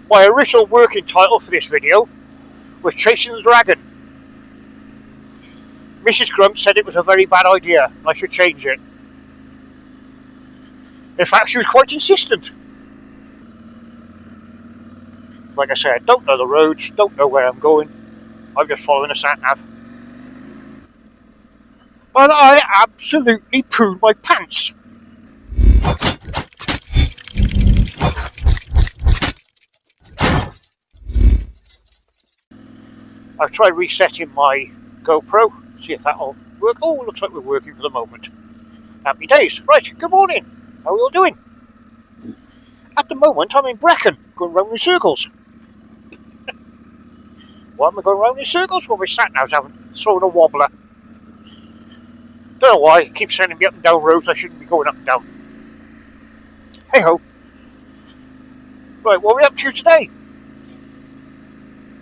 My original working title for this video was Chasing the Dragon. Mrs. Grump said it was a very bad idea and I should change it. In fact, she was quite insistent. Like I said, I don't know the roads, don't know where I'm going. I'm just following a sat-nav. But I absolutely pooed my pants. I've tried resetting my GoPro, see if that'll work. Oh, looks like we're working for the moment. Happy days. Right, good morning. How are you all doing? At the moment, I'm in Brecon, going round in circles. Why am I going round in circles? Well, my sat-navs haven't thrown a wobbler. Don't know why, it keeps sending me up and down roads I shouldn't be going up and down. Hey ho. Right, what are we up to today?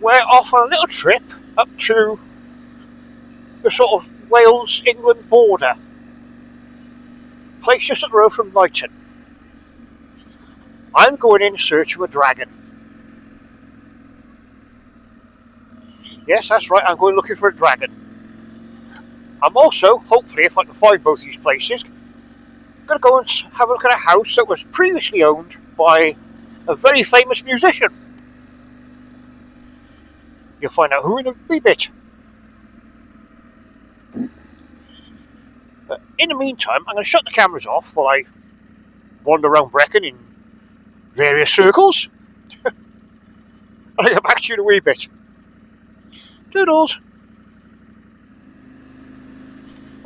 We're off on a little trip up to the sort of Wales-England border. Place just up the road from Knighton. I'm going in search of a dragon. Yes, that's right, I'm going looking for a dragon. I'm also, hopefully, if I can find both these places, going to go and have a look at a house that was previously owned by a very famous musician. You'll find out who in a wee bit. But in the meantime, I'm going to shut the cameras off while I wander around Brecon in various circles. I'll get back to you in a wee bit. Doodles.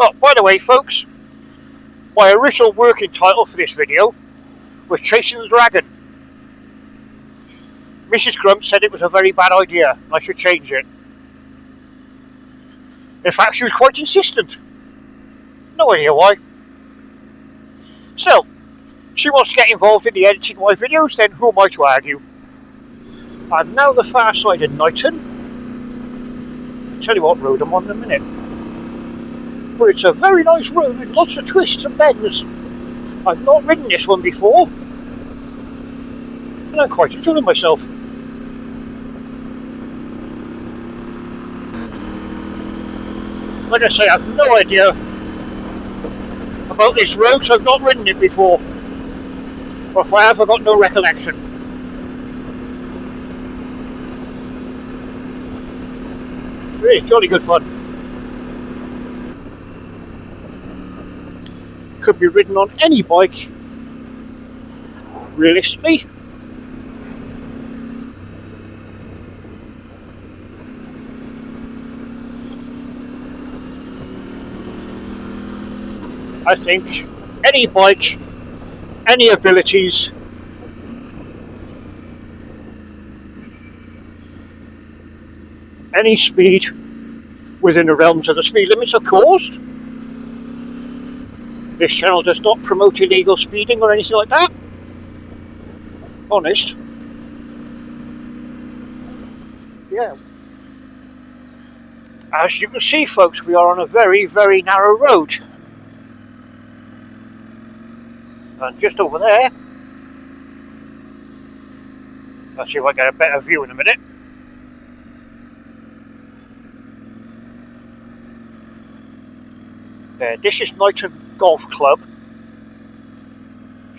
Oh, by the way, folks, my original working title for this video was Chasing the Dragon. Mrs. Grump said it was a very bad idea and I should change it. In fact, she was quite insistent. No idea why. So, she wants to get involved in the editing of my videos, then who am I to argue? I'm now the far side of Knighton. I'll tell you what road I'm on in a minute. But it's a very nice road with lots of twists and bends. I've not ridden this one before, and I'm quite enjoying myself. Like I say, I've no idea about this road, so I've not ridden it before. Or if I have, I've got no recollection. Really jolly good fun. Could be ridden on any bike, realistically. I think any bike, any abilities, any speed within the realms of the speed limits, of course. This channel does not promote illegal speeding or anything like that. Honest. Yeah. As you can see, folks, we are on a very, very narrow road. And just over there, I'll see if I get a better view in a minute. There, this is Knighton Golf Club.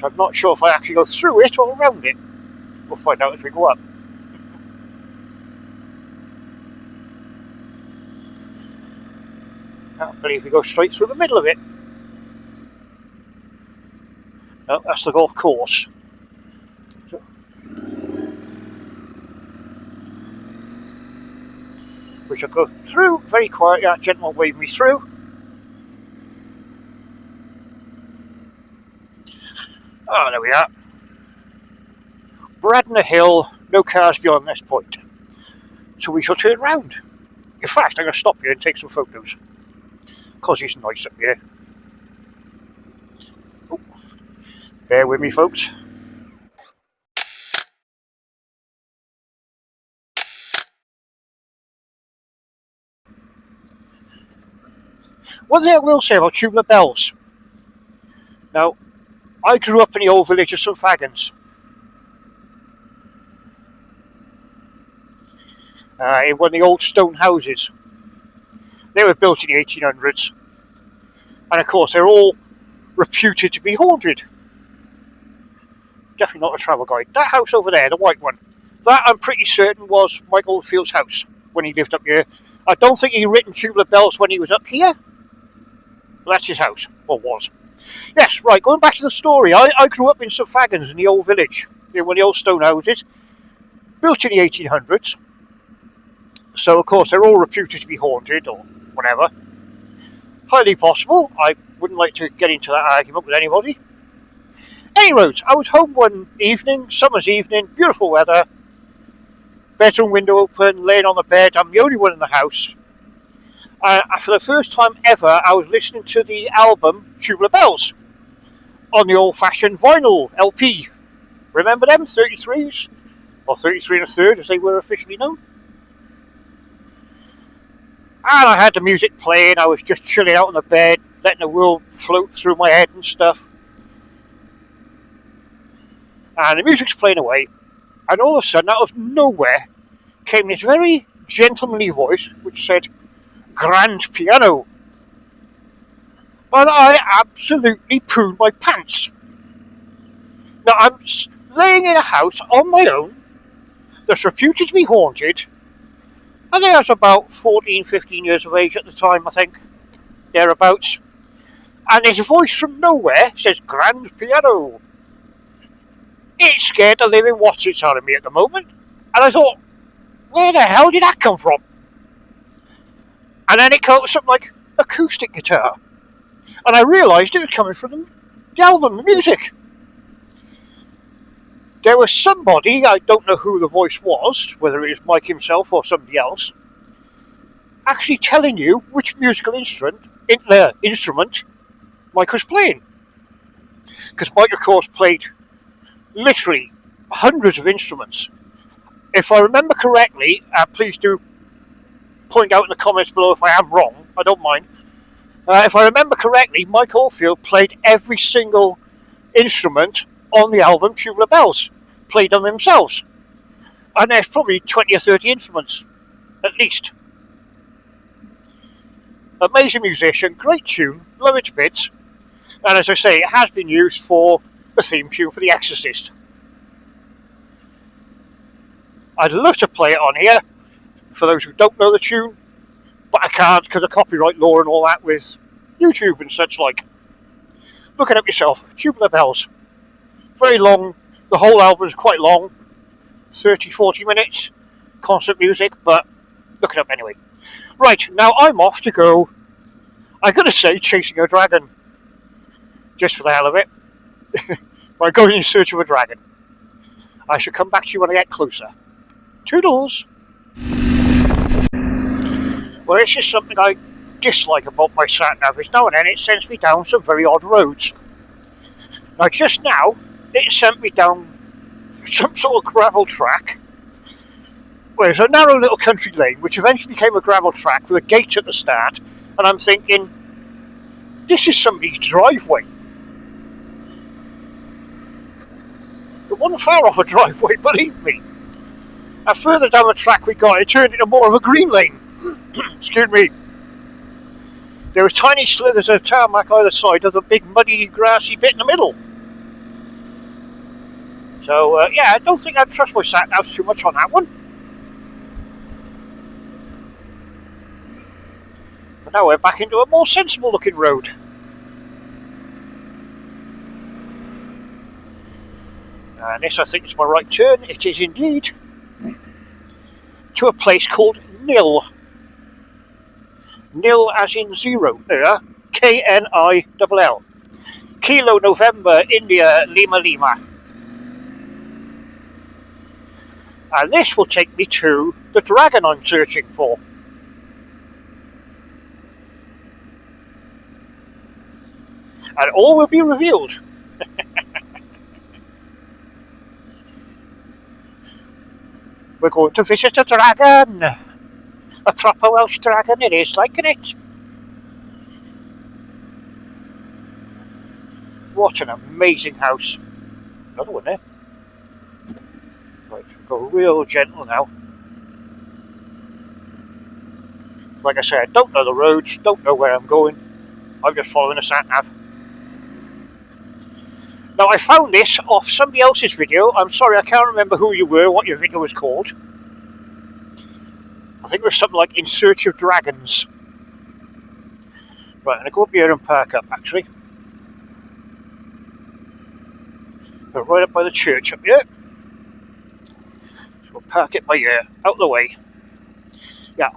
So I'm not sure if I actually go through it or around it. We'll find out as we go up. Can't believe we go straight through the middle of it. No, that's the golf course. So, we shall go through very quietly. That gentleman waved me through. Oh, there we are. Bradner Hill, no cars beyond this point. So we shall turn round. In fact, I'm going to stop here and take some photos. Because it's nice up here. Oh, bear with me, folks. One thing I will say about tubular bells. Now, I grew up in the old village of St Fagans. in one of the old stone houses. They were built in the 1800s, and of course they're all reputed to be haunted. Definitely not a travel guide. That house over there, the white one, that I'm pretty certain was Mike Oldfield's house when he lived up here. I don't think he written Tubular Bells when he was up here, but that's his house, or was. Yes, right, going back to the story, I grew up in St Fagans in the old village, in one of the old stone houses, built in the 1800s. So, of course, they're all reputed to be haunted, or whatever. Highly possible. I wouldn't like to get into that argument with anybody. Anyway, I was home one evening, summer's evening, beautiful weather, bedroom window open, laying on the bed. I'm the only one in the house. For the first time ever, I was listening to the album Tubular Bells on the old-fashioned vinyl LP. Remember them, 33s? Or 33 and a third, as they were officially known. And I had the music playing. I was just chilling out on the bed, letting the world float through my head and stuff. And the music's playing away. And all of a sudden, out of nowhere, came this very gentlemanly voice which said, "Grand piano." And I absolutely pooed my pants. Now, I'm laying in a house on my own that's reputed to be haunted. I think I was about 14, 15 years of age at the time, I think, thereabouts. And there's a voice from nowhere says, "Grand piano." It scared the living what's out of me at the moment. And I thought, where the hell did that come from? And then it came with something like acoustic guitar. And I realised it was coming from the album, the music. There was somebody, I don't know who the voice was, whether it was Mike himself or somebody else, actually telling you which musical instrument Mike was playing. Because Mike, of course, played literally hundreds of instruments. If I remember correctly, please do point out in the comments below if I am wrong, I don't mind. If I remember correctly, Mike Oldfield played every single instrument on the album Tubular Bells, played them themselves. And there's probably 20 or 30 instruments, at least. Amazing musician, great tune, love it to bits. And as I say, it has been used for the theme tune for The Exorcist. I'd love to play it on here, for those who don't know the tune, but I can't because of copyright law and all that with YouTube and such like. Look it up yourself, Tubular Bells. Very long, the whole album is quite long, 30-40 minutes, concert music, but look it up anyway. Right, now I'm off to go, I'm going to say chasing a dragon, just for the hell of it. I'm going in search of a dragon. I shall come back to you when I get closer. Toodles! Well, this is something I dislike about my sat-nav, is now and then it sends me down some very odd roads. Now just now, it sent me down some sort of gravel track. Well, there's a narrow little country lane, which eventually became a gravel track with a gate at the start, and I'm thinking, this is somebody's driveway. It wasn't far off a driveway, believe me. And further down the track we got, it turned into more of a green lane. Excuse me. There was tiny slithers of tarmac either side of the big muddy grassy bit in the middle. So yeah, I don't think I'd trust my sat-nav too much on that one. But now we're back into a more sensible looking road. And this I think is my right turn. It is indeed. To a place called Nil. Nil as in zero. There. K-N-I-L-L. Kilo November India Lima Lima. And this will take me to the dragon I'm searching for. And all will be revealed. We're going to visit a dragon. A proper Welsh dragon it is, liking it. What an amazing house. Another one there. Right, go real gentle now. Like I said, don't know the roads, don't know where I'm going. I'm just following a sat nav. Now, I found this off somebody else's video. I'm sorry, I can't remember who you were, what your video was called. I think it was something like In Search of Dragons. Right, I'm going to go up here and park up, actually. We're right up by the church up here. So we'll park it by here, out of the way. Yeah,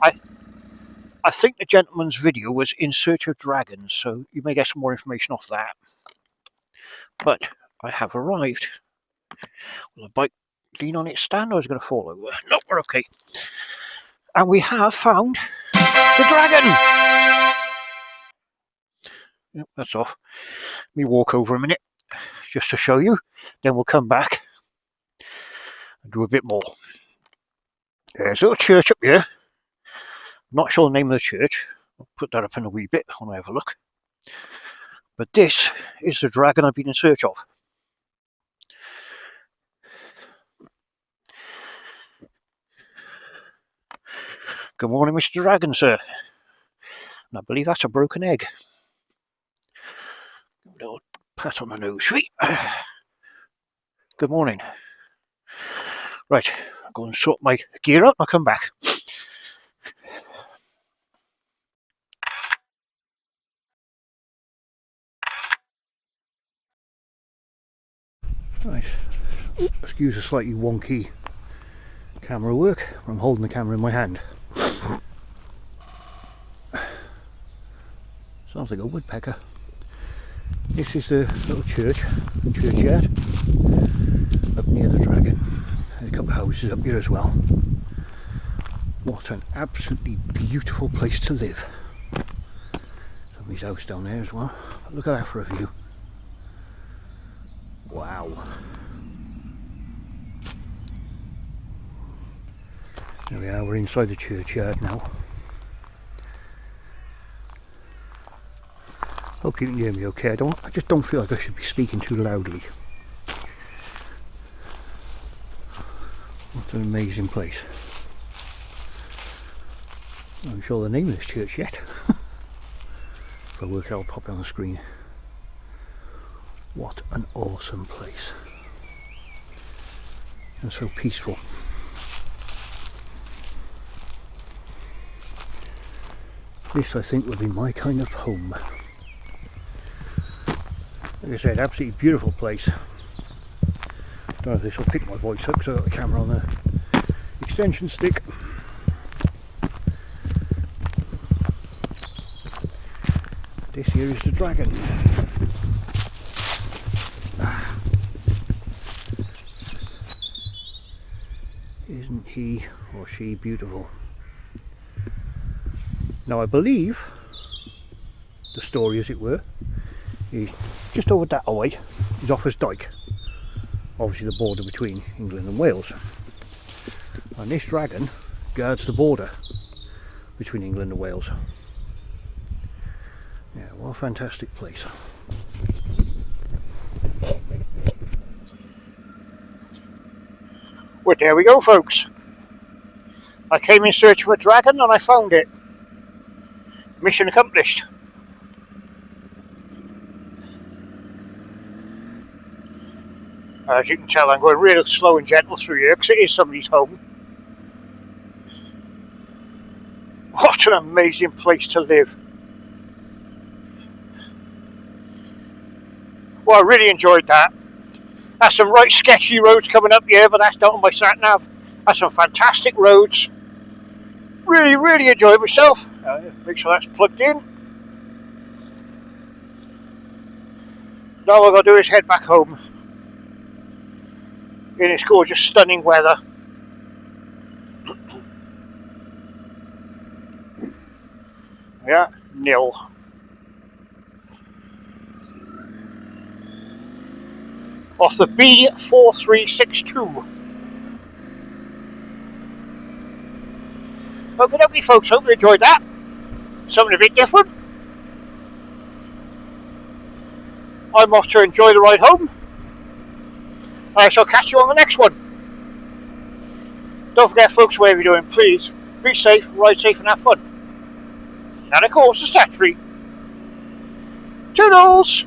I think the gentleman's video was In Search of Dragons, so you may get some more information off that. But I have arrived. Will the bike lean on its stand or is it going to fall over? No, we're okay. And we have found the dragon! Yep, that's off. Let me walk over a minute just to show you. Then we'll come back and do a bit more. There's a little church up here. Not sure the name of the church. I'll put that up in a wee bit when I have a look. But this is the dragon I've been in search of. Good morning, Mr. Dragon, sir. And I believe that's a broken egg. A little pat on the nose, sweet. Good morning. Right, I'll go and sort my gear up and I'll come back. Right, excuse the slightly wonky camera work. I'm holding the camera in my hand. Sounds like a woodpecker. This is the little churchyard up near the dragon. There's a couple of houses up here as well. What an absolutely beautiful place to live. Somebody's house down there as well. Look at that for a view. Wow. There we are, we're inside the churchyard now. Hope you can hear me okay. I just don't feel like I should be speaking too loudly. What an amazing place. I'm not sure the name of this church yet. If I work it out, I'll pop it on the screen. What an awesome place. And so peaceful. This, I think, will be my kind of home. Like I said, absolutely beautiful place. Don't know if this will pick my voice up because I've got the camera on the extension stick. This here is the dragon. Isn't he or she beautiful? Now I believe the story, as it were, is just over that way is Offa's Dyke, obviously the border between England and Wales, and this dragon guards the border between England and Wales. Yeah, what a fantastic place. Well, there we go, folks. I came in search of a dragon and I found it. Mission accomplished. As you can tell, I'm going real slow and gentle through here because it is somebody's home. What an amazing place to live. Well, I really enjoyed that. That's some right sketchy roads coming up here, but that's not on my sat nav. That's some fantastic roads. Really, really enjoyed myself. Make sure that's plugged in. Now all I've got to do is head back home in this gorgeous, stunning weather. Yeah, nil. Off the B4362. Okay, folks, hope you enjoyed that. Something a bit different. I'm off to enjoy the ride home. I shall catch you on the next one. Don't forget, folks, whatever you're doing, please be safe, ride safe and have fun. And of course the stat tree. Toodles!